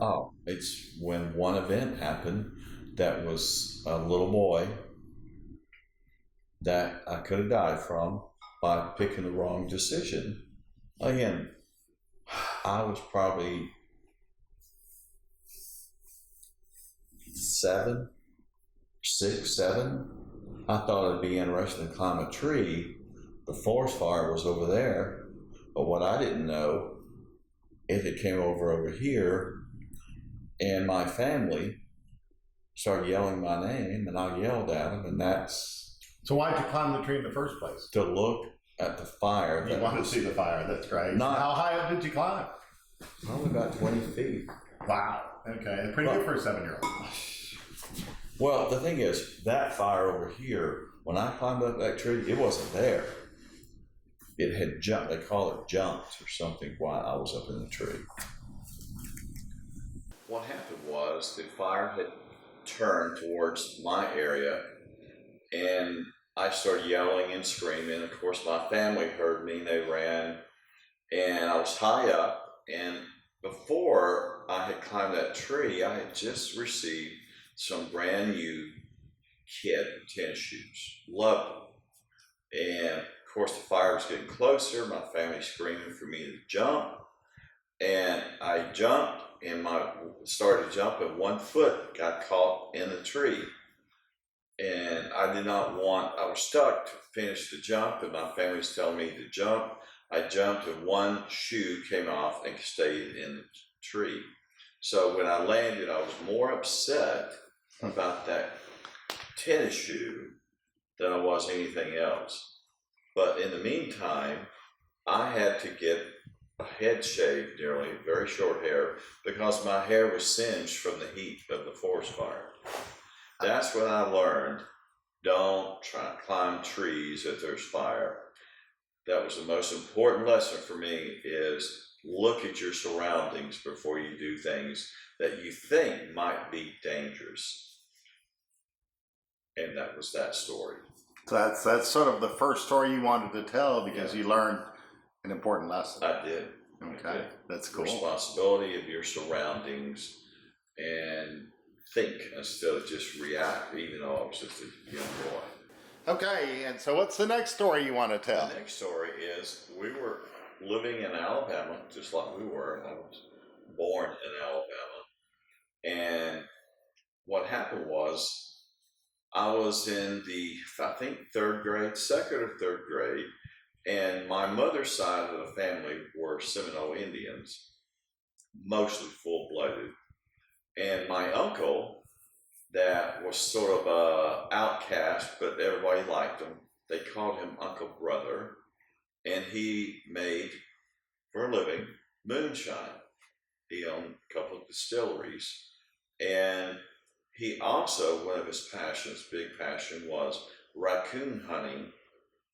Oh, it's when one event happened that was a little boy that I could have died from by picking the wrong decision. Again, I was probably 7, 6, 7. I thought it'd be interesting to climb a tree. The forest fire was over there, but what I didn't know, it had came over here, and my family started yelling my name, and I yelled at them, and that's So why did you climb the tree in the first place? to look at the fire. You wanted to see the fire. That's great. How high up did you climb? Probably about 20 feet. Wow. Okay. Pretty good for a 7-year-old. Well, the thing is, that fire over here, when I climbed up that tree, it wasn't there. It had jumped. They call it jumped or something while I was up in the tree. What happened was the fire had turned towards my area, and I started yelling and screaming. Of course, my family heard me, and they ran, and I was high up, and before I had climbed that tree, I had just received some brand new kid tennis shoes. Loved them. And of course, the fire was getting closer, my family screaming for me to jump, and I jumped, and started to jump, and one foot got caught in the tree. And I was stuck to finish the jump, and my family was telling me to jump. I jumped, and one shoe came off and stayed in the tree. So when I landed, I was more upset about that tennis shoe than I was anything else. But in the meantime, I had to get a head shave nearly, very short hair, because my hair was singed from the heat of the forest fire. That's when I learned, don't try to climb trees if there's fire. That was the most important lesson for me, is look at your surroundings before you do things that you think might be dangerous. And that was that story. So that's sort of the first story you wanted to tell because you learned an important lesson. I did. Okay, I did. That's cool. Responsibility of your surroundings, and think instead of just react, even though I was just a young boy. Okay, and so what's the next story you want to tell? The next story is we were living in Alabama, just like we were. I was born in Alabama. And what happened was, I was in I think 3rd grade, 2nd or 3rd grade, and my mother's side of the family were Seminole Indians, mostly full-blooded. And my uncle, that was sort of a outcast, but everybody liked him. They called him Uncle Brother, and he made, for a living, moonshine. He owned a couple of distilleries, and he also, one of his passions, big passion, was raccoon hunting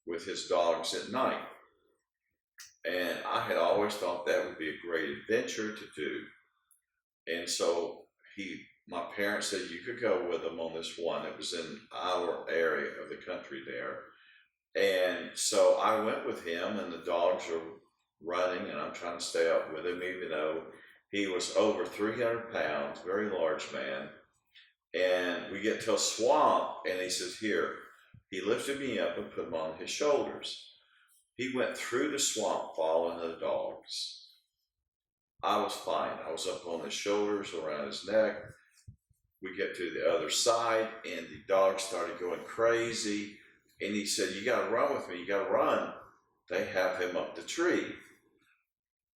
with his dogs at night. And I had always thought that would be a great adventure to do. And so my parents said you could go with them on this one. It was in our area of the country there. And so I went with him, and the dogs are running, and I'm trying to stay up with him, even though he was over 300 pounds, very large man. And we get to a swamp, and he says, here. He lifted me up and put him on his shoulders. He went through the swamp following the dogs. I was fine. I was up on his shoulders, around his neck. We get to the other side, and the dogs started going crazy. And he said, you got to run with me. You got to run. They have him up the tree.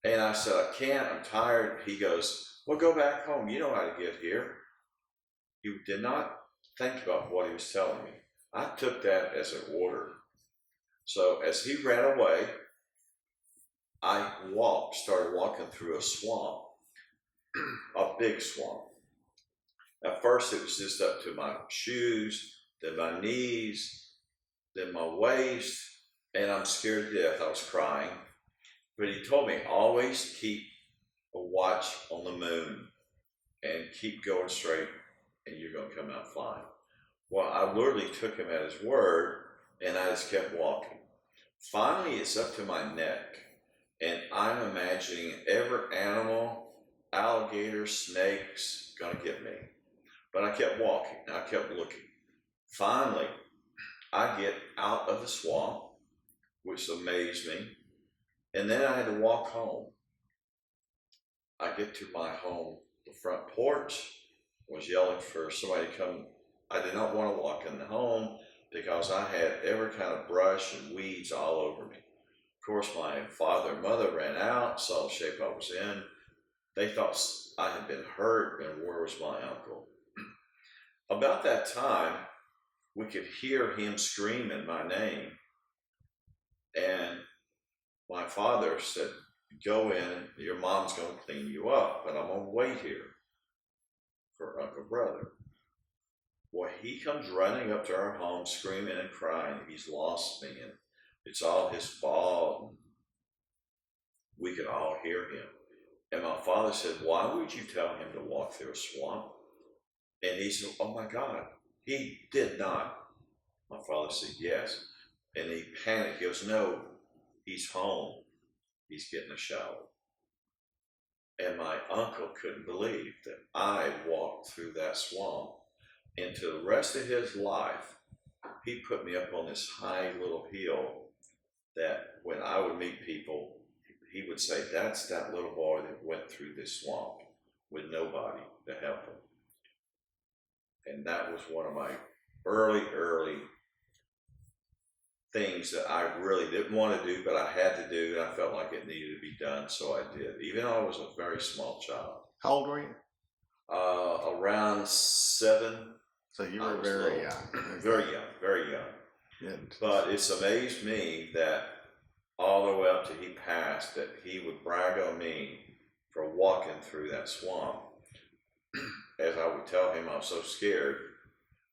And I said, I can't. I'm tired. He goes, well, go back home. You know how to get here. He did not think about what he was telling me. I took that as an order. So as he ran away, I started walking through a swamp, a big swamp. At first it was just up to my shoes, then my knees, then my waist, and I'm scared to death. I was crying. But he told me, always keep a watch on the moon and keep going straight, and you're going to come out flying. Well, I literally took him at his word, and I just kept walking. Finally, it's up to my neck, and I'm imagining every animal alligators, snakes, gonna get me. But I kept walking, I kept looking. Finally, I get out of the swamp, which amazed me, and then I had to walk home. I get to my home, the front porch was yelling for somebody to come. I did not want to walk in the home because I had every kind of brush and weeds all over me. Of course, my father and mother ran out, saw the shape I was in. They thought I had been hurt, and where was my uncle? About that time, we could hear him screaming my name. And my father said, go in, your mom's going to clean you up, but I'm going to wait here for Uncle Brother. Well, he comes running up to our home, screaming and crying. He's lost me, and it's all his fault. We could all hear him. And my father said, why would you tell him to walk through a swamp? And he said, oh my God, he did not. My father said, yes. And he panicked. He goes, no, he's home. He's getting a shower. And my uncle couldn't believe that I walked through that swamp. And to the rest of his life, he put me up on this high little hill that when I would meet people, he would say, that's that little boy that went through this swamp with nobody to help him. And that was one of my early things that I really didn't want to do, but I had to do, and I felt like it needed to be done, so I did, even though I was a very small child. How old were you? Around 7. So you were very young. Very young, very young. Yeah. But it's amazed me that all the way up to he passed, that he would brag on me for walking through that swamp. As I would tell him I was so scared,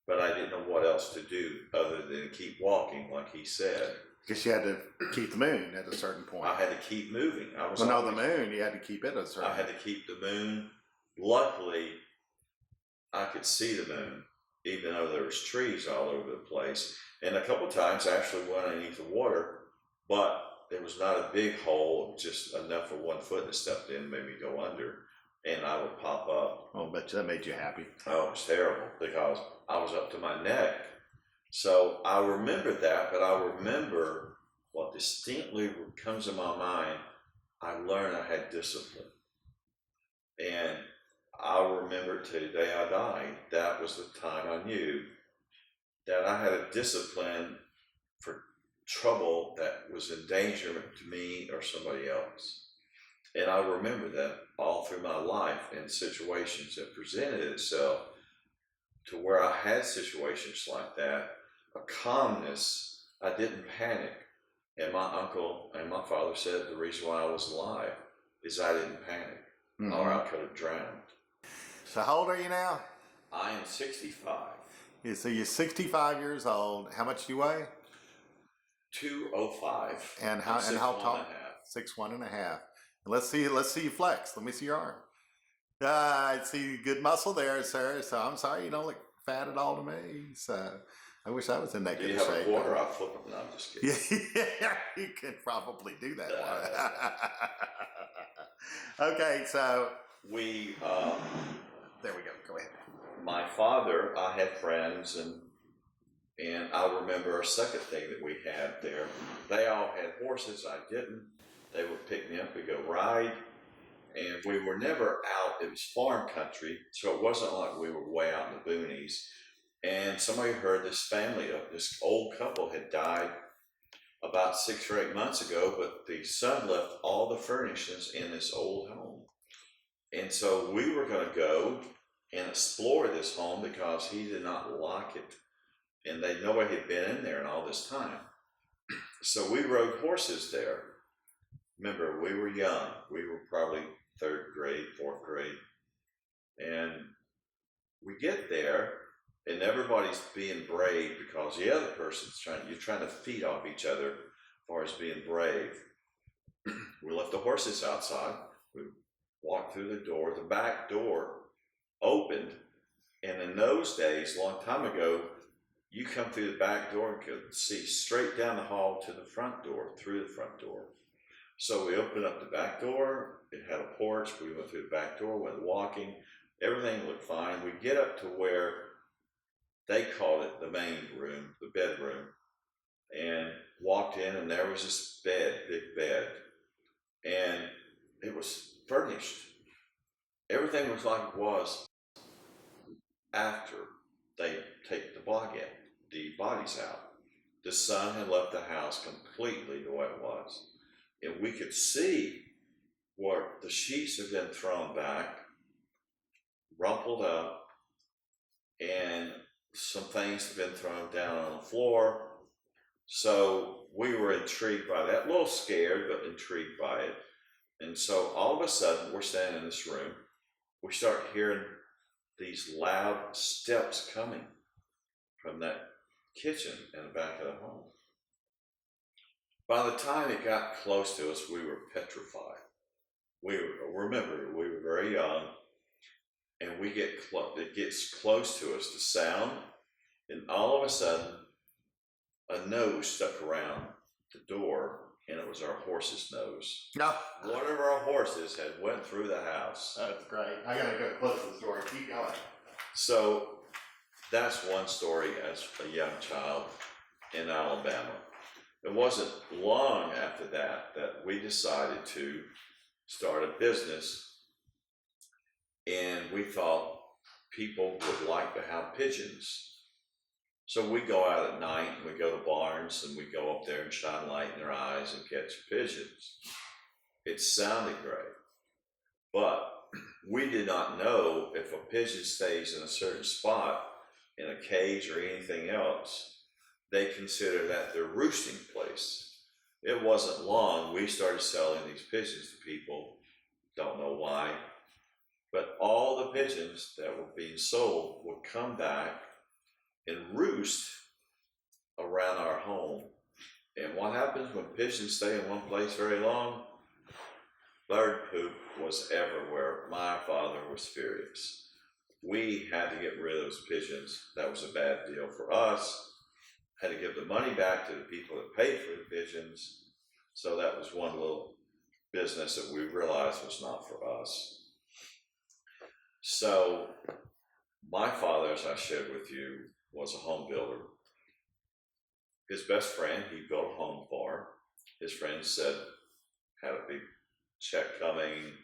but I didn't know what else to do other than keep walking, like he said. Because you had to keep the moon at a certain point. I had to keep moving. The moon, you had to keep it at a certain point. I had to keep the moon. Luckily, I could see the moon, even though there was trees all over the place. And a couple of times I actually went underneath the water, but it was not a big hole, just enough for 1 foot to step in, made me go under, and I would pop up. Oh, but that made you happy. Oh, it was terrible because I was up to my neck. So I remember that, but I remember what distinctly comes in my mind, I learned I had discipline. And I'll remember till the day I died, that was the time I knew that I had a discipline for trouble that was endangerment to me or somebody else. And I remember that all through my life in situations that presented itself to where I had situations like that, a calmness, I didn't panic. And my uncle and my father said the reason why I was alive is I didn't panic, or I could have drowned. So how old are you now? I am 65. Yeah, so you're 65 years old. How much do you weigh? 205. And how tall? 6'1.5". Let's see you flex. Let me see your arm. I see good muscle there, sir. So I'm sorry you don't look fat at all to me. So I wish I was in that good shape. Do you have a quarter? I'll flip them. No, I'm just kidding. Yeah, you could probably do that. Okay, so we. There we go. Go ahead. My father, I had friends, and I remember a second thing that we had there. They all had horses. I didn't. They would pick me up. We'd go ride. And we were never out. It was farm country, so it wasn't like we were way out in the boonies. And somebody heard this family, this old couple had died about 6 or 8 months ago, but the son left all the furnishings in this old home. And so we were going to go and explore this home because he did not like it. And nobody had been in there in all this time. So we rode horses there. Remember, we were young. We were probably 3rd grade, 4th grade. And we get there, and everybody's being brave because the other person's you're trying to feed off each other as far as being brave. We left the horses outside. We walked through the door. The back door opened. And in those days, a long time ago, you come through the back door and could see straight down the hall to the front door, through the front door. So we opened up the back door. It had a porch. We went through the back door, went walking. Everything looked fine. We get up to where they called it the main room, the bedroom, and walked in, and there was this bed, big bed, and it was furnished. Everything was like it was after they take the bodies out. The son had left the house completely the way it was, and we could see where the sheets had been thrown back, rumpled up, and some things had been thrown down on the floor. So we were intrigued by that, a little scared, but intrigued by it. And so all of a sudden, we're standing in this room. We start hearing these loud steps coming from that kitchen in the back of the home. By the time it got close to us, we were petrified. Remember, we were very young, and it gets close to us, the sound, and all of a sudden, a nose stuck around the door, and it was our horse's nose. No. One of our horses had went through the house. That's great. I gotta go close the story. Keep going. So that's one story as a young child in Alabama. It wasn't long after that that we decided to start a business, and we thought people would like to have pigeons. So we go out at night, and we go to barns, and we go up there and shine light in their eyes and catch pigeons. It sounded great, but we did not know if a pigeon stays in a certain spot, in a cage or anything else, they consider that their roosting place. It wasn't long, we started selling these pigeons to people, don't know why, but all the pigeons that were being sold would come back and roost around our home. And what happens when pigeons stay in one place very long? Bird poop was everywhere. My father was furious. We had to get rid of those pigeons. That was a bad deal for us. Had to give the money back to the people that paid for the pigeons. So that was one little business that we realized was not for us. So my father, as I shared with you, was a home builder. His best friend, he built a home for. His friend said, had a big check coming.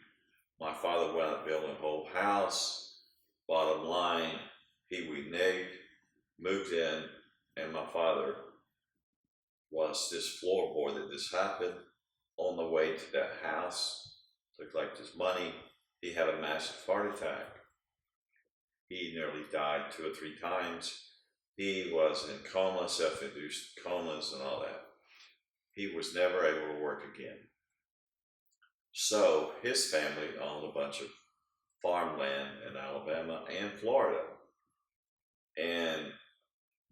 My father went up building a whole house. Bottom line, he reneged, moved in, and my father was this floorboard that this happened on the way to that house to collect his money. He had a massive heart attack. He nearly died 2 or 3 times. He was in coma, self-induced comas and all that. He was never able to work again. So his family owned a bunch of farmland in Alabama and Florida. And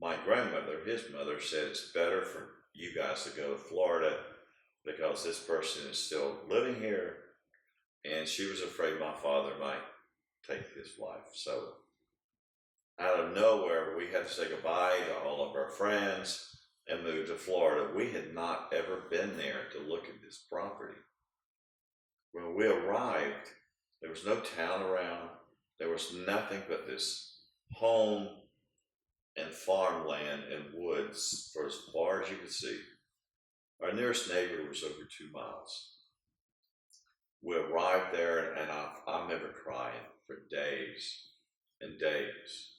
my grandmother, his mother, said it's better for you guys to go to Florida because this person is still living here. And she was afraid my father might take his life. So out of nowhere, we had to say goodbye to all of our friends and move to Florida. We had not ever been there to look at this property. When we arrived, there was no town around. There was nothing but this home and farmland and woods for as far as you could see. Our nearest neighbor was over 2 miles. We arrived there, and I remember crying for days and days.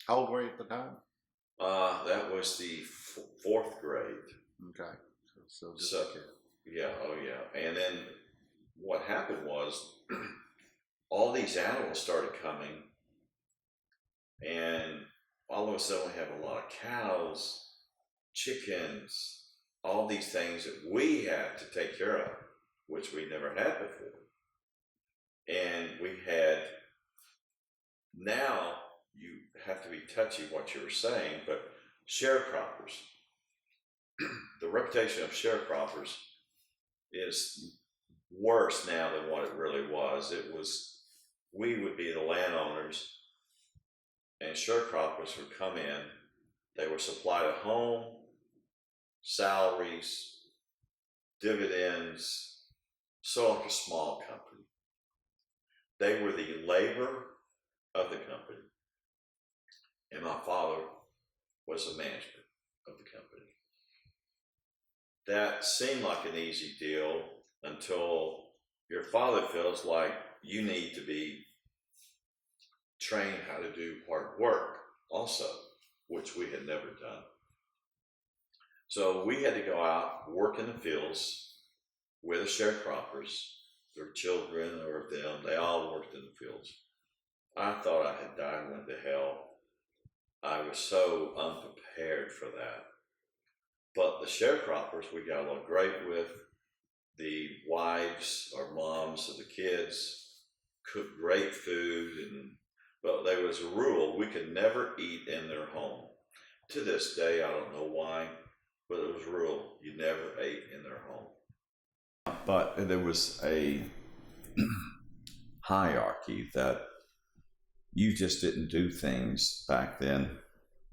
How old were you at the time? That was the 4th grade. Okay. So just So, a kid. yeah, oh yeah. And then what happened was all these animals started coming, and all of a sudden we have a lot of cows, chickens, all these things that we had to take care of, which we never had before. And we had, now you have to be touchy what you were saying, but sharecroppers, the reputation of sharecroppers is worse now than what it really was. We would be the landowners, and sharecroppers would come in. They were supplied a home, salaries, dividends, sort of like a small company. They were the labor of the company, and my father was the management of the company. That seemed like an easy deal until your father feels like you need to be trained how to do hard work also, which we had never done. So we had to go out, work in the fields with the sharecroppers, their children or them. They all worked in the fields. I thought I had died and went to hell. I was so unprepared for that. But the sharecroppers we got along great with. The wives or moms of the kids cooked great food, but there was a rule: we could never eat in their home. To this day, I don't know why, but it was a rule: you never ate in their home. But there was a hierarchy that you just didn't do things back then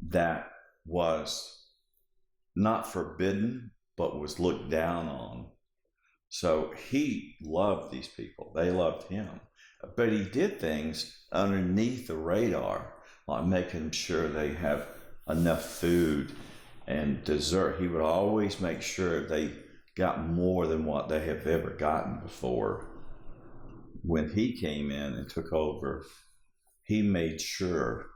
that was not forbidden, but was looked down on. So he loved these people. They loved him. But he did things underneath the radar, like making sure they have enough food and dessert. He would always make sure they got more than what they have ever gotten before. When he came in and took over, he made sure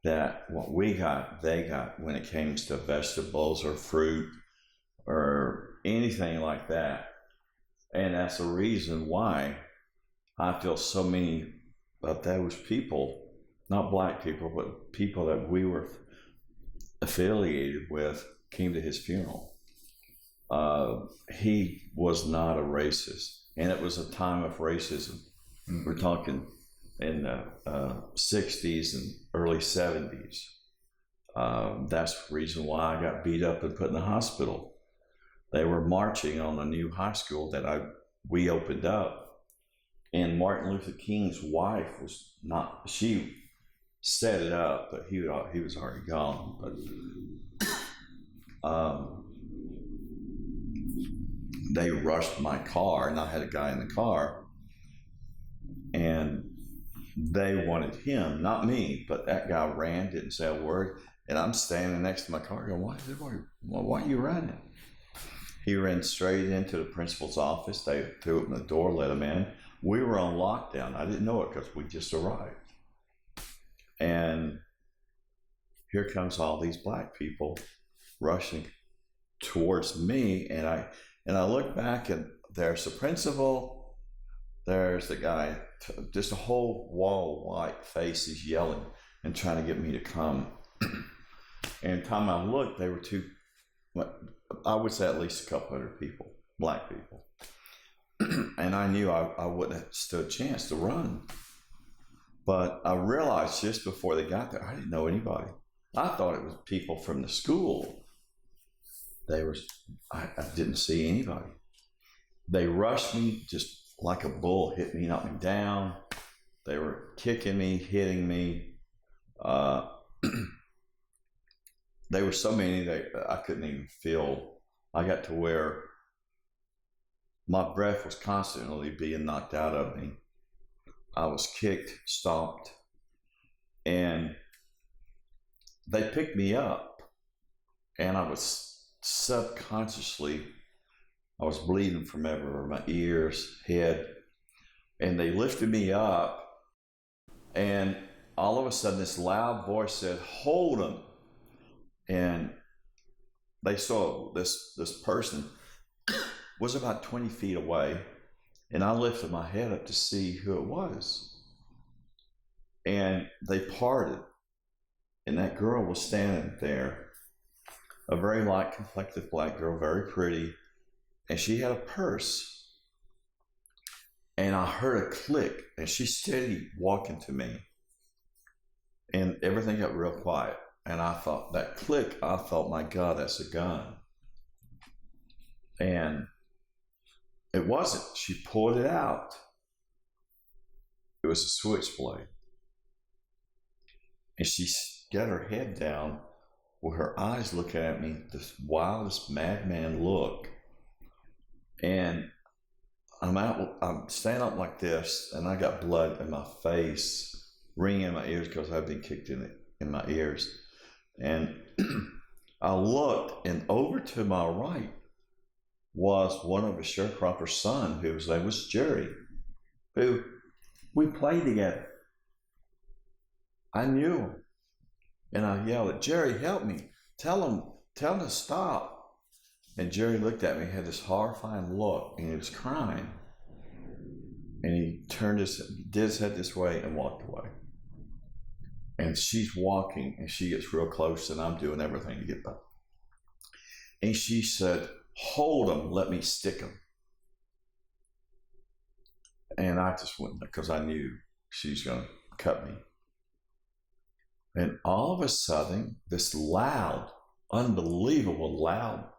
that what we got, they got when it came to vegetables or fruit or anything like that. And that's the reason why I feel so many of those people, not black people, but people that we were affiliated with, came to his funeral. He was not a racist, and it was a time of racism. Mm-hmm. We're talking in the 60s and early 70s. That's the reason why I got beat up and put in the hospital. They were marching on a new high school that we opened up, and Martin Luther King's wife was not. She set it up, but he was already gone. But they rushed my car, and I had a guy in the car, and they wanted him, not me. But that guy ran, didn't say a word, and I'm standing next to my car going, why are you running? He ran straight into the principal's office. They threw open the door, let him in. We were on lockdown. I didn't know it because we just arrived. And here comes all these black people rushing towards me. And I look back, and there's the principal, there's the guy, just a whole wall of white faces yelling and trying to get me to come. And the time I looked, they were I would say at least a couple hundred people, black people. And I knew I wouldn't have stood a chance to run. But I realized just before they got there, I didn't know anybody. I thought it was people from the school. I didn't see anybody. They rushed me just like a bull, hit me, knocked me down. They were kicking me, hitting me. There were so many that I couldn't even feel. I got to where my breath was constantly being knocked out of me. I was kicked, stomped, and they picked me up, and I was subconsciously, I was bleeding from everywhere, my ears, head, and they lifted me up, and all of a sudden this loud voice said, "Hold him." And they saw this person was about 20 feet away, and I lifted my head up to see who it was. And they parted, and that girl was standing there, a very light complected black girl, very pretty, and she had a purse. And I heard a click, and she steady walking to me, and everything got real quiet. And I thought, that click, I thought, my God, that's a gun. And it wasn't. She pulled it out. It was a switchblade. And she got her head down with her eyes looking at me, this wildest madman look. And I'm standing up like this, and I got blood in my face, ringing in my ears because I've been kicked in my ears. And I looked, and over to my right was one of the sharecropper's son, whose name was Jerry, who we played together. I knew him. And I yelled, Jerry, help me. Tell him to stop. And Jerry looked at me, had this horrifying look, and he was crying. And he did his head this way and walked away. And she's walking, and she gets real close, and I'm doing everything to get back. And she said, hold him, let me stick him. And I just went, because I knew she's going to cut me. And all of a sudden, this loud, unbelievable loud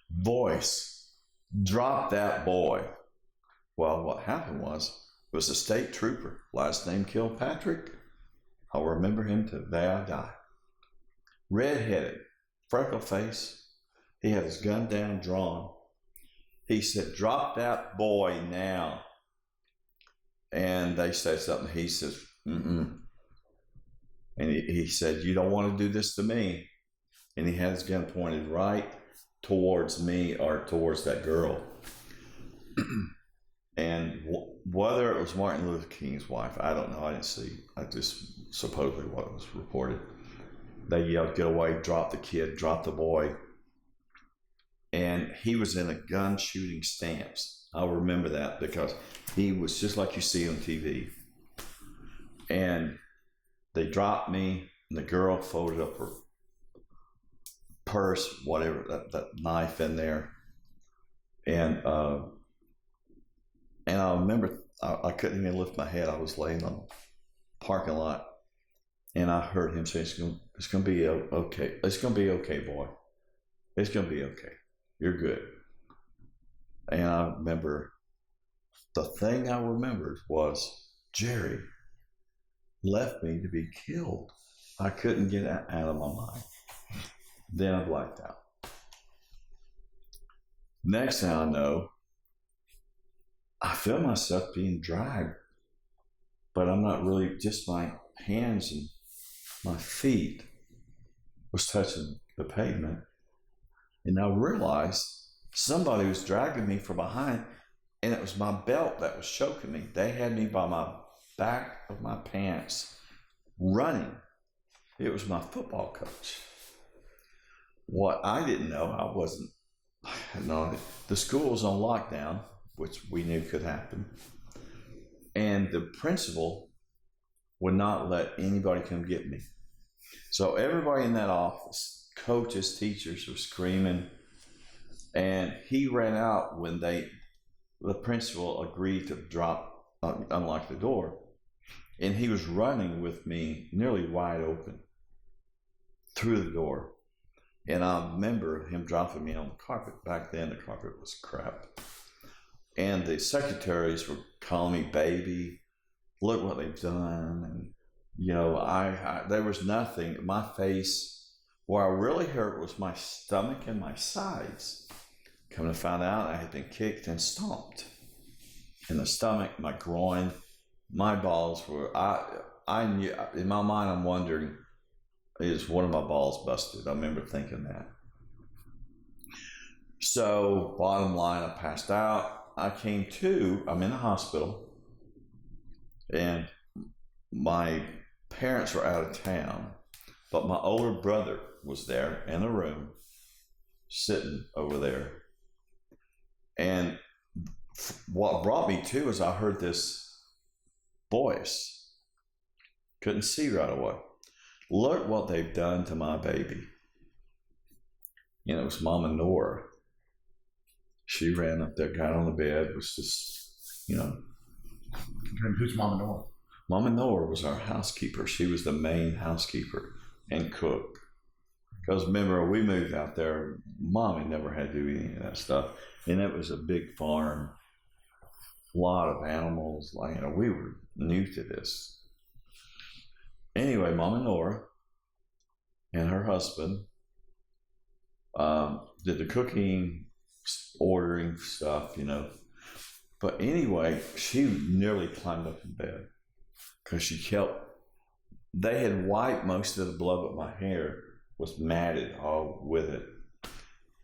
voice dropped that boy. Well, what happened was a state trooper, last name Kilpatrick. I'll remember him to the day I die. Red-headed, freckle face. He had his gun down, drawn. He said, drop that boy now. And they said something. He says, mm-mm. And he said, you don't want to do this to me. And he had his gun pointed right towards me or towards that girl. And whether it was Martin Luther King's wife, I don't know. I didn't see. I just supposedly what was reported. They yelled, get away, drop the kid, drop the boy. And he was in a gun shooting stance. I'll remember that because he was just like you see on TV. And they dropped me, and the girl folded up her purse, whatever, that knife in there. And I remember I couldn't even lift my head. I was laying on the parking lot, and I heard him say, it's going to be okay. It's going to be okay, boy. It's going to be okay. You're good. And I remember, the thing I remembered was Jerry left me to be killed. I couldn't get out of my mind. Then I blacked out. Next thing I know, I feel myself being dragged, but I'm not really, just my hands and my feet was touching the pavement. And I realized somebody was dragging me from behind, and it was my belt that was choking me. They had me by my back of my pants running. It was my football coach. What I didn't know, the school was on lockdown, which we knew could happen. And the principal would not let anybody come get me. So everybody in that office, coaches, teachers, were screaming. And he ran out when the principal agreed to unlock the door. And he was running with me nearly wide open through the door. And I remember him dropping me on the carpet. Back then, the carpet was crap. And the secretaries were calling me baby. Look what they've done. And, there was nothing. My face, where I really hurt was my stomach and my sides. Come to find out, I had been kicked and stomped. In the stomach, my groin, my balls were, I knew, in my mind, I'm wondering, is one of my balls busted? I remember thinking that. So, bottom line, I passed out. I'm in the hospital, and my parents were out of town, but my older brother was there in a room, sitting over there. And what brought me to is I heard this voice. Couldn't see right away. Look what they've done to my baby. It was Mama Nora. She ran up there, got on the bed, was just, And who's Mama Nora? Mama Nora was our housekeeper. She was the main housekeeper and cook. Because remember, we moved out there, Mommy never had to do any of that stuff. And it was a big farm, a lot of animals. We were new to this. Anyway, Mama Nora and her husband did the cooking, ordering stuff, But anyway, she nearly climbed up in bed because they had wiped most of the blood, but my hair was matted all with it.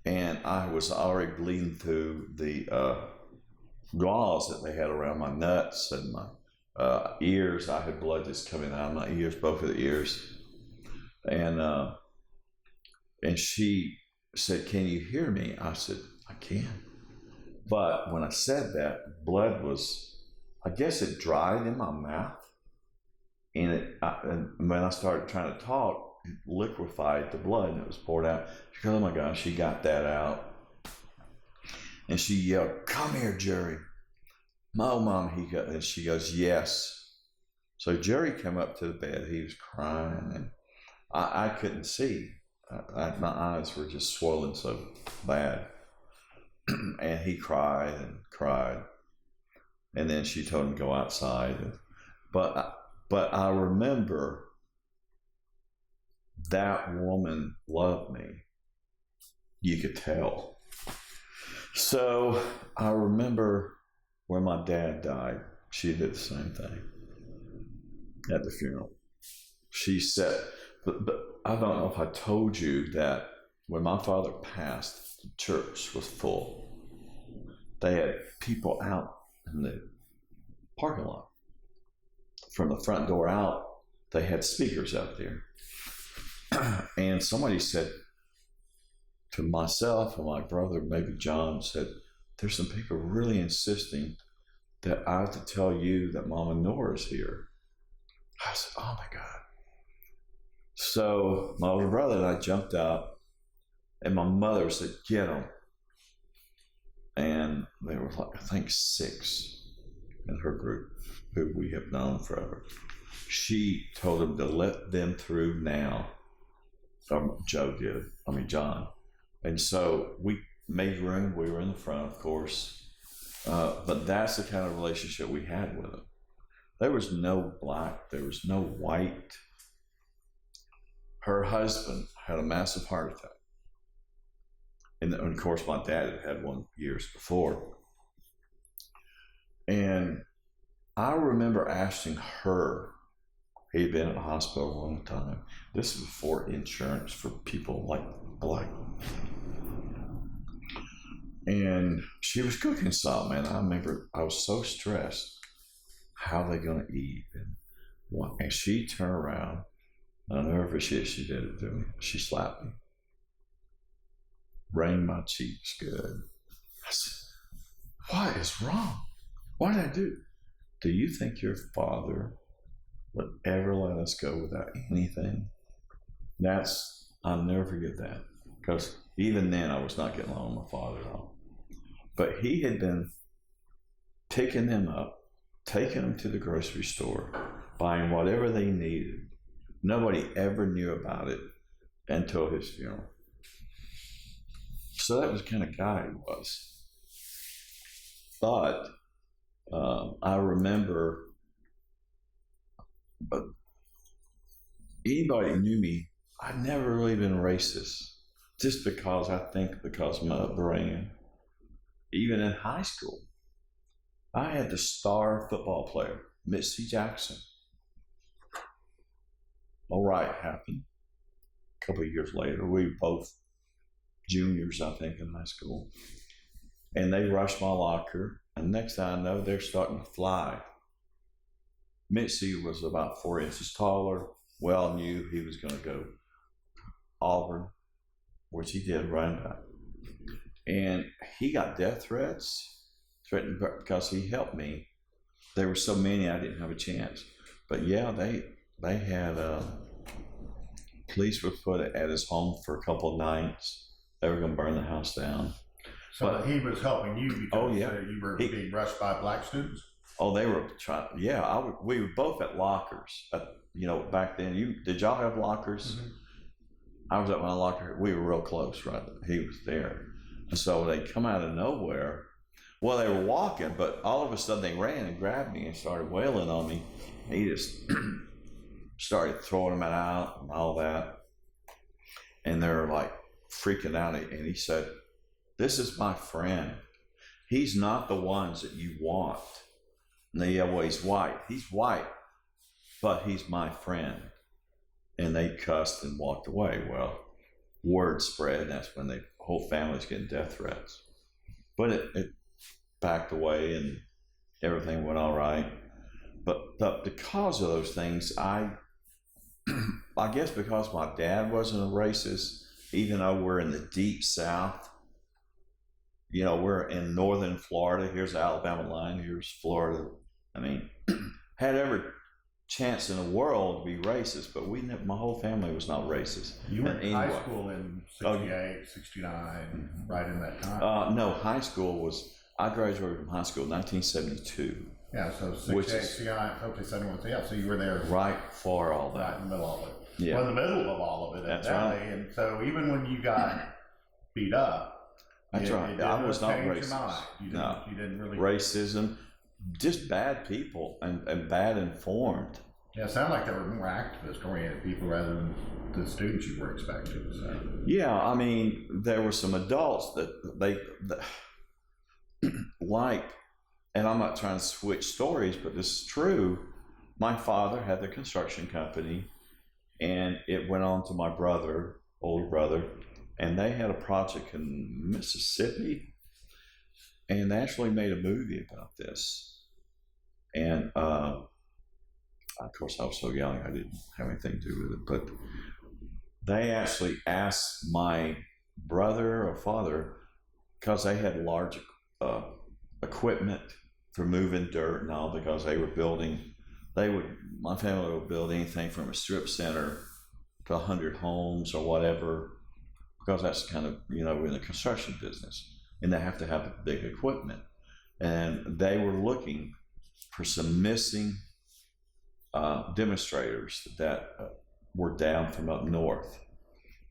And I was already bleeding through the gauze that they had around my nuts and my ears. I had blood just coming out of my ears, both of the ears. And she said, "Can you hear me?" I said, "I can." But when I said that, blood was, I guess it dried in my mouth. And when I started trying to talk, it liquefied the blood and it was poured out. She goes, "Oh my gosh," she got that out. And she yelled, "Come here, Jerry." "Oh, Mom," and she goes, "Yes." So Jerry came up to the bed. He was crying, and I couldn't see. My eyes were just swollen so bad. And he cried and cried. And then she told him to go outside. But I remember that woman loved me. You could tell. So I remember when my dad died, she did the same thing at the funeral. She said, but I don't know if I told you that when my father passed, the church was full. They had people out in the parking lot. From the front door out, they had speakers out there. And somebody said to myself and my brother, maybe John, said, "There's some people really insisting that I have to tell you that Mama Nora's here." I said, "Oh my God." So my older brother and I jumped out, and my mother said, "Get them." And there were, like, I think 6 in her group who we have known forever. She told them to let them through now. John. And so we made room. We were in the front, of course. But that's the kind of relationship we had with them. There was no black. There was no white. Her husband had a massive heart attack. And of course, my dad had one years before. And I remember asking her, he'd been in the hospital a long time. This was before insurance for people like black. And she was cooking something, and I remember I was so stressed. How are they going to eat? And what? And she turned around, and I'll never forget she did it to me. She slapped me, wrung my cheeks good. I said, "What is wrong? What did I do? Do you think your father would ever let us go without anything?" I'll never forget that, because even then I was not getting along with my father at all. But he had been taking them up, taking them to the grocery store, buying whatever they needed. Nobody ever knew about it until his funeral. So that was the kind of guy he was. But I remember, but anybody who knew me, I'd never really been racist, just because of my upbringing. Even in high school, I had the star football player, Mitzi Jackson. All right, happened. A couple of years later, we were both juniors, I think, in high school. And they rushed my locker, and next thing I know, they're starting to fly. Mitzi was about 4 inches taller, well knew he was going to go Auburn, which he did, running back. And he got death threatened because he helped me. There were so many I didn't have a chance. But yeah, they had police were put at his home for a couple of nights. They were going to burn the house down. So but he was helping you because you were being rushed by black students? Oh, they were trying. Yeah, we were both at lockers. Back then, did y'all have lockers? Mm-hmm. I was at my locker. We were real close, right? He was there. And so they come out of nowhere. Well, they were walking, but all of a sudden they ran and grabbed me and started wailing on me. He just started throwing them out and all that. And they're like freaking out. And he said, "This is my friend." he's not the ones that you want. And they yell, well, he's white. He's white, but he's my friend. And they cussed and walked away. Well, word spread, and that's when the whole family's getting death threats. But it backed away and everything went all right. But because of those things, I guess because my dad wasn't a racist, even though we're in the deep South, we're in northern Florida. Here's the Alabama line. Here's Florida. I mean, had every chance in the world to be racist, but my whole family was not racist. You went to high school in 68, 69, right in that time? No, high school I graduated from high school in 1972. Yeah, so 68, 71. Yeah, so you were there. Right for all that. Right in the middle of it. Yeah. Well, in the middle of all of it. That's right. And so even when you got beat up, that's right. I was not racist. You didn't really. Racism, just bad people and bad informed. Yeah, it sounded like there were more activist-oriented people rather than the students you were expecting. So. Yeah, I mean, there were some adults that like, and I'm not trying to switch stories, but this is true. My father had the construction company, and it went on to my older brother, and they had a project in Mississippi, and they actually made a movie about this. And of course, I was so young, I didn't have anything to do with it, but they actually asked my brother or father, because they had large equipment for moving dirt and all, because they were building, my family would build anything from a strip center to 100 homes or whatever, because that's kind of, in the construction business, and they have to have big equipment. And they were looking for some missing demonstrators that were down from up north.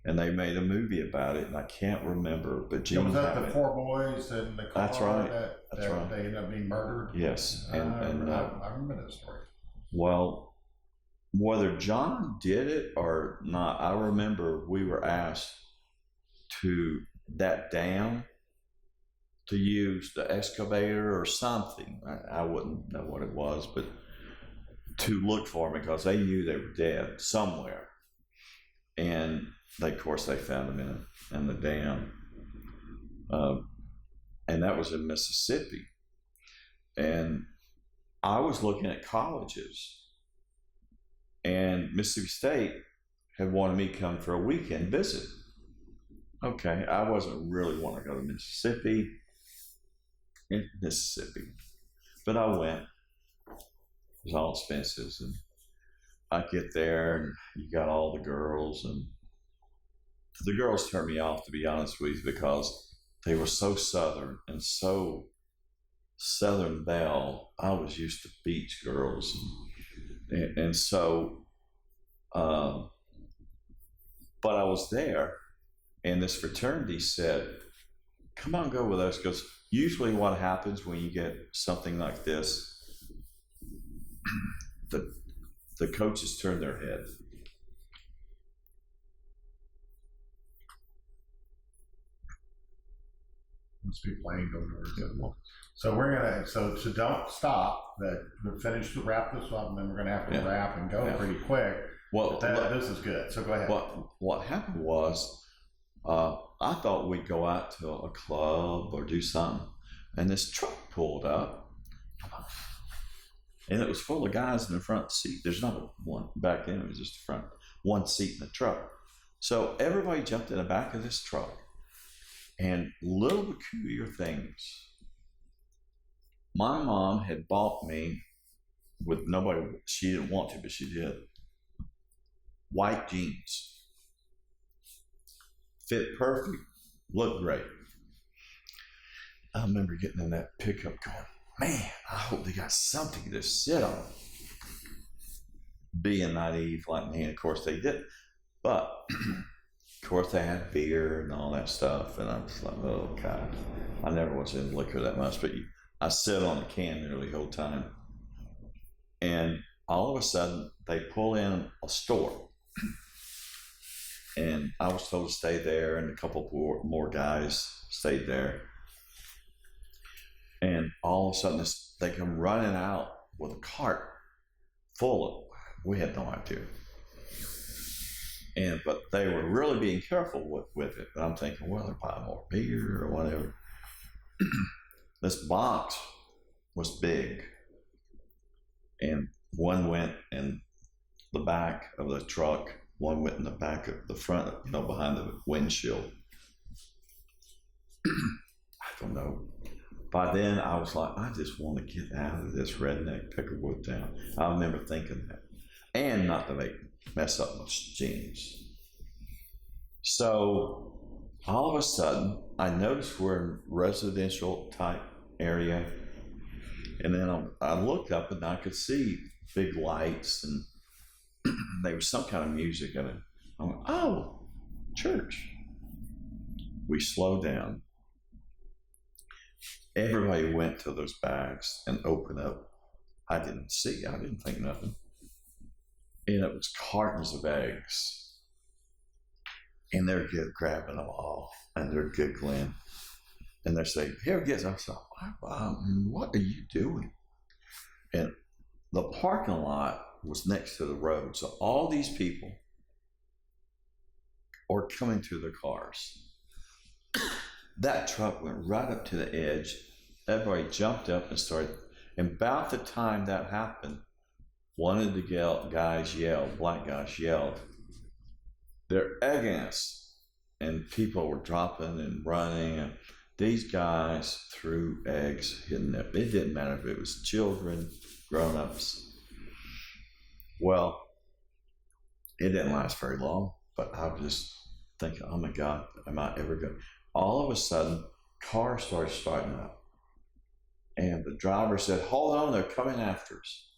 And they made a movie about it, and I can't remember, but Gene. Was that the four boys in the car? That's right. That's right. They ended up being murdered? Yes. I remember that story. Well, whether John did it or not, I remember we were asked that dam to use the excavator or something. I wouldn't know what it was, but to look for them because they knew they were dead somewhere. And of course, they found them in the dam. And that was in Mississippi. And I was looking at colleges. And Mississippi State had wanted me to come for a weekend visit. Okay, I wasn't really wanting to go to Mississippi. But I went. It was all expenses. And I get there, and you got all the girls. And the girls turned me off, to be honest with you, because they were so Southern and so Southern Belle. I was used to beach girls. And so, but I was there, and this fraternity said, come on, go with us, because usually what happens when you get something like this, the coaches turn their head. Must be playing over. So to don't stop, we'll wrap this up, and then we're going to have to wrap and go pretty quick. Well, this is good. So go ahead. What happened was, I thought we'd go out to a club or do something, and this truck pulled up, and it was full of guys in the front seat. There's not one back then; it was just the front, one seat in the truck. So everybody jumped in the back of this truck, and little peculiar things. My mom had bought me, with nobody, she didn't want to, but she did, white jeans. Fit perfect, looked great. I remember getting in that pickup going, man, I hope they got something to sit on. Being naive like me, and of course they did. But, of course, they had beer and all that stuff, and I was like, oh, God. I never was in liquor that much, but I sit on the can nearly the whole time. And all of a sudden, they pull in a store. And I was told to stay there, and a couple more guys stayed there. And all of a sudden, they come running out with a cart full of, we had no idea. But they were really being careful with it. And I'm thinking, well, they're buying more beer or whatever. This box was big. And one went in the back of the truck, one went in the back of the front, behind the windshield. I don't know. By then, I was like, I just want to get out of this redneck Pickerwood town. I remember thinking that. And not to mess up my jeans. So, all of a sudden, I noticed we're in residential type area. And then I looked up and I could see big lights and there was some kind of music in it. I went, oh, church. We slowed down. Everybody went to those bags and opened up. I didn't think nothing. And it was cartons of eggs. And they're grabbing them all. And they're giggling. And they're saying, here it gets. I was like, what are you doing? And the parking lot was next to the road. So all these people are coming to their cars. That truck went right up to the edge. Everybody jumped up and started. And about the time that happened, one of the black guys yelled, they're egging us. And people were dropping and running. And these guys threw eggs, hitting them. It didn't matter if it was children, grown-ups. Well, it didn't last very long, but I was just thinking, oh my God, am I ever going? All of a sudden, cars started starting up. And the driver said, hold on, they're coming after us.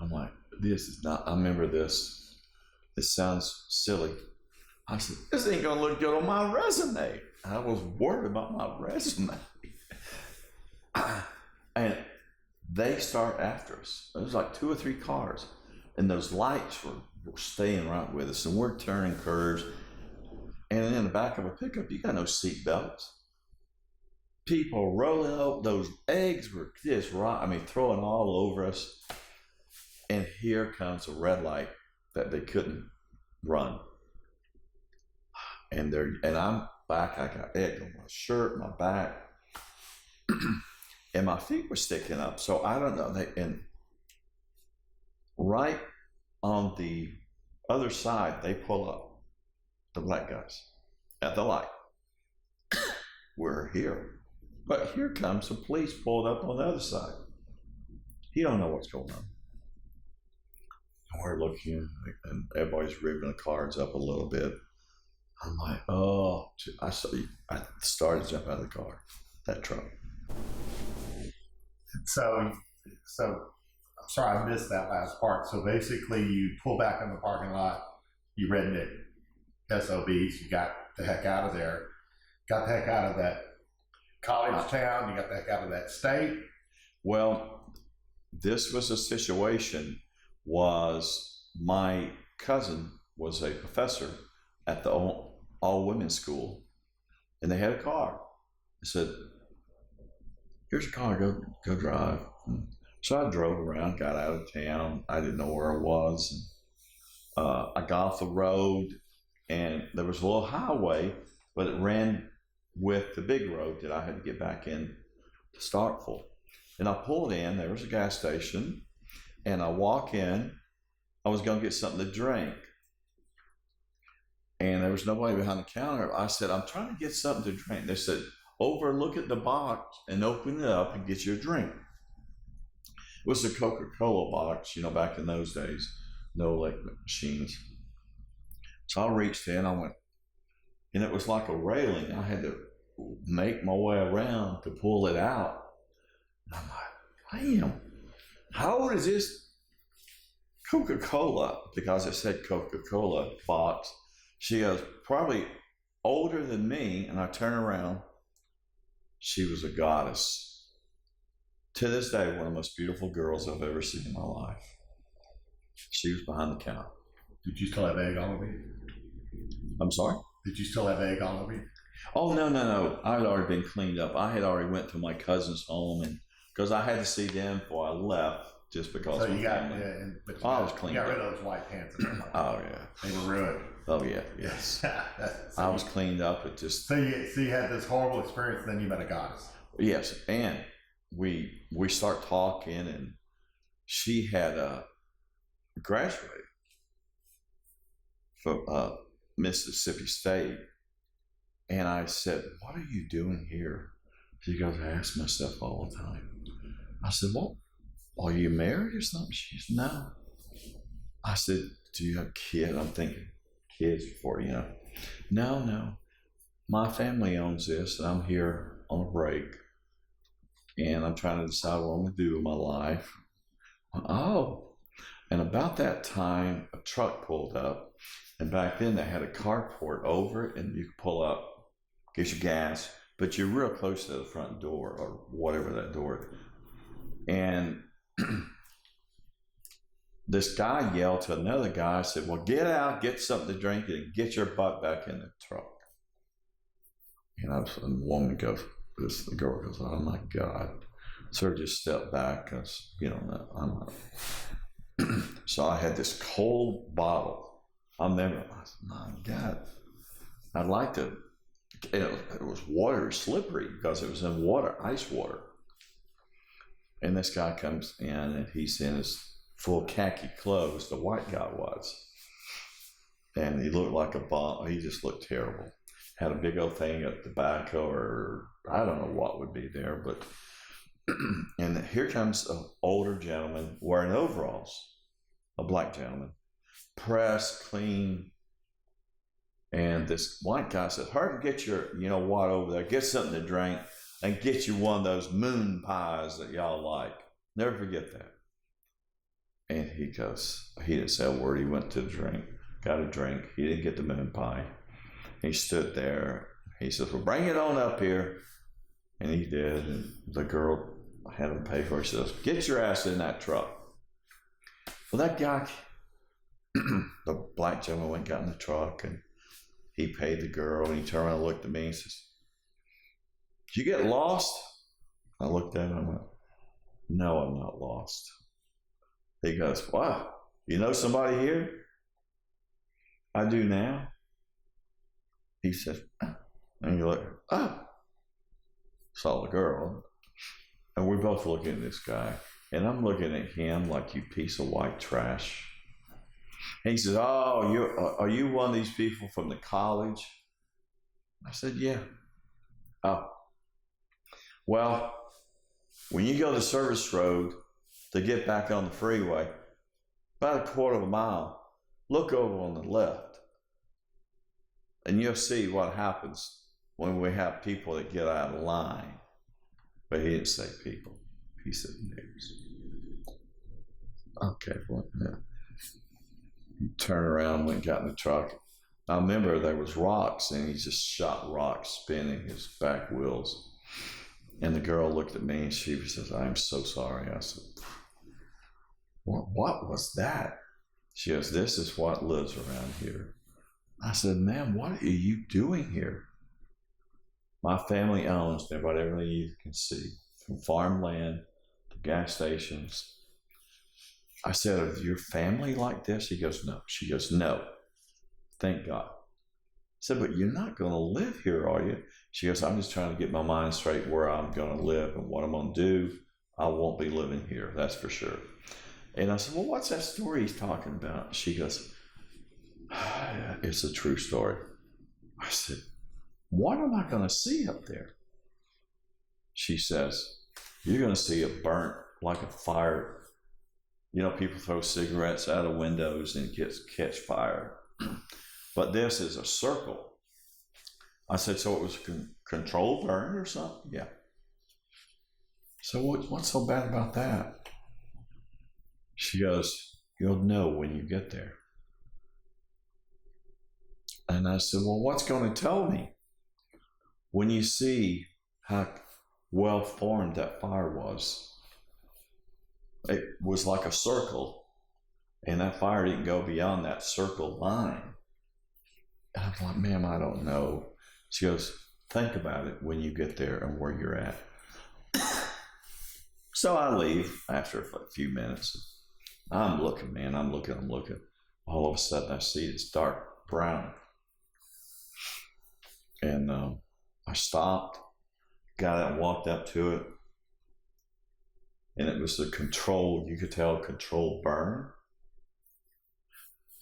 I'm like, this is not, I remember this. This sounds silly. I said, this ain't going to look good on my resume. I was worried about my resume. And they start after us. There was like 2 or 3 cars. And those lights were staying right with us. And we're turning curves. And in the back of a pickup, you got no seat belts. People rolling up. Those eggs were just throwing all over us. And here comes a red light that they couldn't run. And I'm back. I got egg on my shirt, my back. And my feet were sticking up. So I don't know. And right on the other side, they pull up, the black guys, at the light. We're here. But here comes the police pulled up on the other side. He don't know what's going on. And we're looking, and everybody's ripping the cards up a little bit. I'm like, oh, I started to jump out of the car, that truck. So I'm sorry I missed that last part. So basically, you pull back in the parking lot, you redneck SOBs, you got the heck out of there, got the heck out of that college town, you got the heck out of that state. Well, this was a situation. Was my cousin was a professor at the all women's school, and they had a car. They said, here's a car, go drive. And so I drove around, got out of town. I didn't know where I was. I got off the road, and there was a little highway, but it ran with the big road that I had to get back in to Starkville. And I pulled in, there was a gas station, and I walk in. I was going to get something to drink. And there was nobody behind the counter. I said, I'm trying to get something to drink. They said, look at the box and open it up and get you a drink. It was a Coca-Cola box, back in those days. No electric machines. So I reached in, I went, and it was like a railing. I had to make my way around to pull it out. And I'm like, damn, how old is this Coca-Cola? Because it said Coca-Cola box. She was probably older than me, and I turn around. She was a goddess. To this day, one of the most beautiful girls I've ever seen in my life. She was behind the counter. Did you still have egg all over you? I'm sorry? Did you still have egg all over you? Oh no! I had already been cleaned up. I had already went to my cousin's home, and because I had to see them before I left, just because. So of you got, family. but you I was got, cleaned you got up. rid of those white pants. And everything. Oh yeah. They were ruined. Oh yeah. Yes. So I was cleaned up. It just. So you had this horrible experience, then you met a goddess. Yes, and we start talking, and she had graduated from Mississippi State, and I said, "What are you doing here?" She goes, "I ask myself all the time." I said, "Well, are you married or something?" She said, "No." I said, "Do you have kids?" I'm thinking kids before, No. My family owns this, and I'm here on a break, and I'm trying to decide what I'm going to do with my life. Oh, and about that time, a truck pulled up, and back then they had a carport over it, and you could pull up, get your gas, but you're real close to the front door or whatever that door is. And this guy yelled to another guy, said, "Well, get out, get something to drink, and get your butt back in the truck." And the woman goes, the girl goes, "Oh my God." So I just stepped back because, I'm not. So I had this cold bottle. I remember, I said, "My God, I'd like to." It was water, slippery because it was in water, ice water. And this guy comes in, and he's in his full khaki clothes, the white guy was. And he looked like a bomb. He just looked terrible. Had a big old thing of tobacco, or I don't know what would be there, but and here comes an older gentleman wearing overalls, a black gentleman, pressed, clean. And this white guy said, "Hurry and get your, what over there, get something to drink, and get you one of those moon pies that y'all like." Never forget that. And he goes, he didn't say a word. He went to the drink, got a drink. He didn't get the moon pie. He stood there. He says, "Well, bring it on up here." And he did. And the girl had him pay for it. She says, "Get your ass in that truck." Well, that guy, the black gentleman, went and got in the truck, and he paid the girl, and he turned around and looked at me and says, "Did you get lost?" I looked at him and I went, "No, I'm not lost." He goes, "Wow, you know somebody here?" "I do now." He said, and you look, "Oh." Saw the girl, and we're both looking at this guy, and I'm looking at him like, "You piece of white trash." And he says, "Oh, are you one of these people from the college?" I said, "Yeah." "Oh, well, when you go to Service Road to get back on the freeway, about a quarter of a mile, look over on the left, and you'll see what happens when we have people that get out of line." But he didn't say people. He said niggers. Okay, well, yeah. He turned around, went and got in the truck. I remember there was rocks, and he just shot rocks, spinning his back wheels. And the girl looked at me, and she says, "I'm so sorry." I said, What was that?" She goes, "This is what lives around here." I said, "Ma'am, what are you doing here?" "My family owns about everything you can see, from farmland to gas stations." I said, "Is your family like this?" He goes, "No." She goes, "No. Thank God." I said, "But you're not going to live here, are you?" She goes, "I'm just trying to get my mind straight where I'm going to live and what I'm going to do. I won't be living here, that's for sure." And I said, "Well, what's that story he's talking about?" She goes, "It's a true story." I said, "What am I going to see up there?" She says, "You're going to see it burnt like a fire. People throw cigarettes out of windows and catch fire. But this is a circle." I said, "So it was a controlled burn or something?" "Yeah." "So what's so bad about that?" She goes, "You'll know when you get there." And I said, "Well, what's going to tell me?" "When you see how well formed that fire was, it was like a circle, and that fire didn't go beyond that circle line." And I'm like, "Ma'am, I don't know." She goes, think about it when you get there and where you're at. So I leave after a few minutes. I'm looking, man. I'm looking. All of a sudden, I see it's dark brown. And I stopped, got out and walked up to it. And it was the controlled, you could tell, controlled burn.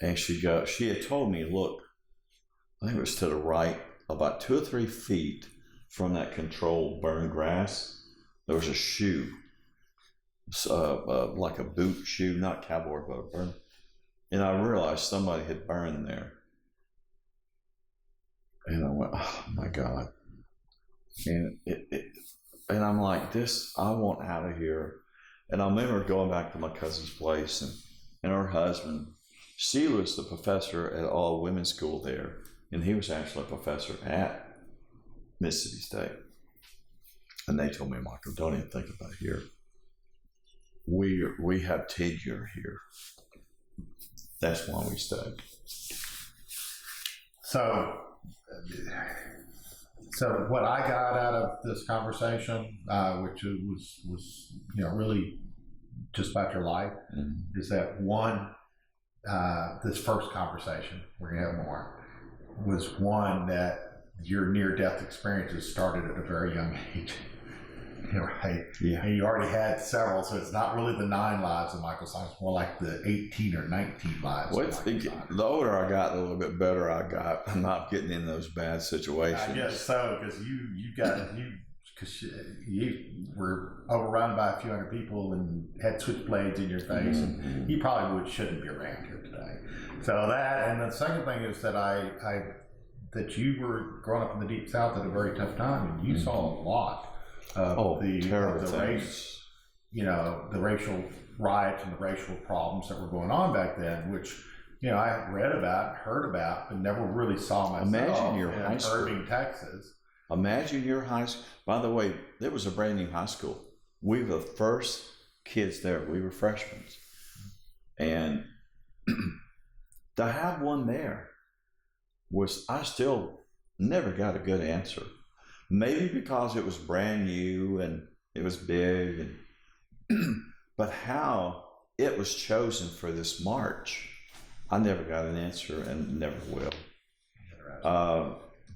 And she had told me, look, I think it was to the right, about 2 or 3 feet from that controlled burn grass, there was a shoe. Like a boot shoe, not cowboy, but a burn. And I realized somebody had burned there. And I went, oh my God. And and I'm like, I want out of here. And I remember going back to my cousin's place and her husband, she was the professor at all women's school there. And he was actually a professor at Mississippi State. And they told me, Michael, don't even think about it here. We have tenure here. That's why we stayed. So what I got out of this conversation, which was really just about your life, is that one, this first conversation, we're gonna have more, was one that your near-death experiences started at a very young age. Right? Yeah. And you already had several, so it's not really the 9 lives of Michael Saunders, more like the 18 or 19 lives. The older I got, the little bit better I got. I'm not getting in those bad situations. I guess so, because you were overrun by a few hundred people and had switchblades in your face, and you probably shouldn't be around here today. So that, and the second thing is that that you were growing up in the Deep South at a very tough time, and you saw a lot of the race, the racial riots and the racial problems that were going on back then, which I read about, heard about, but never really saw myself. Imagine your in high school. Irving, Texas. Imagine your high school. By the way, there was a brand new high school. We were the first kids there. We were freshmen. And to have one there I still never got a good answer. Maybe because it was brand new and it was big, but how it was chosen for this march, I never got an answer and never will.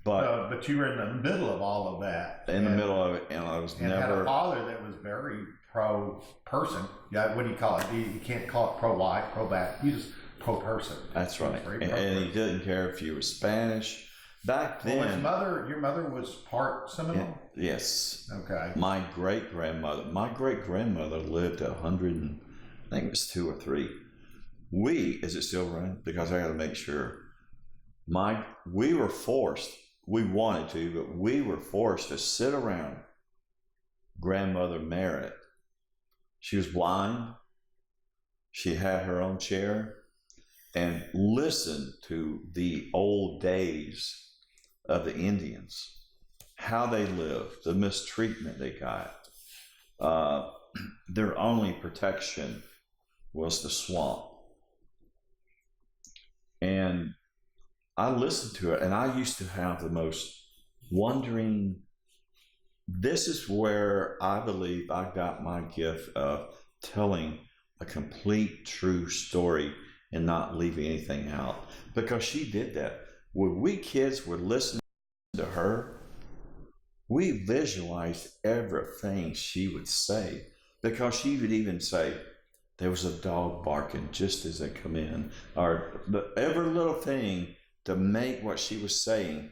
But you were in the middle of all of that. In the middle of it, and I was never. Had a father that was very pro-person. Yeah, what do you call it? You can't call it pro-life, pro-back. You just pro-person. That's right. And he didn't care if you were Spanish. Back then, your mother was part Seminole? Yes. Okay. My great-grandmother lived 100 and I think it was 2 or 3. Is it still running? Because I got to make sure. We were forced, we wanted to, but we were forced to sit around Grandmother Merritt. She was blind. She had her own chair, and listen to the old days of the Indians, how they lived, the mistreatment they got. Their only protection was the swamp. And I listened to it, and I used to have the most wondering. This is where I believe I got my gift of telling a complete, true story and not leaving anything out, because she did that. When we kids were listening to her, we visualized everything she would say, because she would even say, there was a dog barking just as they come in, or every little thing to make what she was saying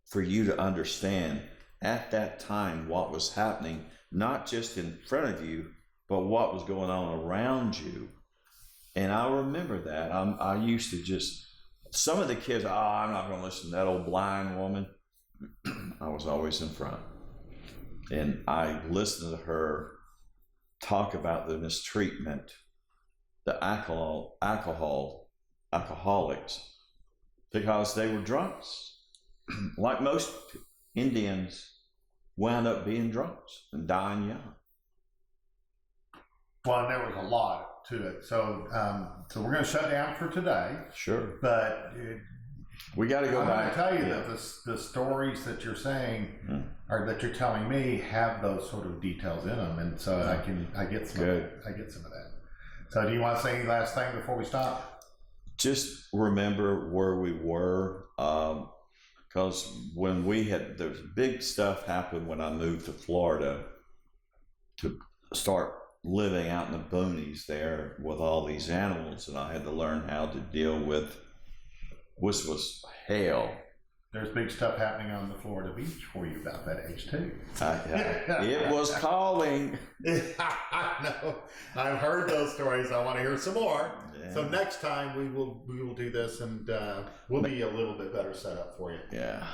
for you to understand at that time what was happening, not just in front of you, but what was going on around you. And I remember that. I used to just, some of the kids, I'm not going to listen to that old blind woman. I was always in front. And I listened to her talk about the mistreatment, the alcoholics, because they were drunks. Like most Indians wound up being drunks and dying young. Well, and there was a lot to it. So we're going to shut down for today. Sure. But We got to go I'm back. going to tell you that the stories that you're saying or that you're telling me have those sort of details in them, and so I get some of that. So do you want to say any last thing before we stop? Just remember where we were, because when there's big stuff happened when I moved to Florida to start living out in the boonies there with all these animals, and I had to learn how to deal with, which was hell. There's big stuff happening on the Florida beach for you about that age too. It was calling. I know. I've heard those stories. I want to hear some more. Yeah. So next time we will do this, and we'll be a little bit better set up for you. Yeah.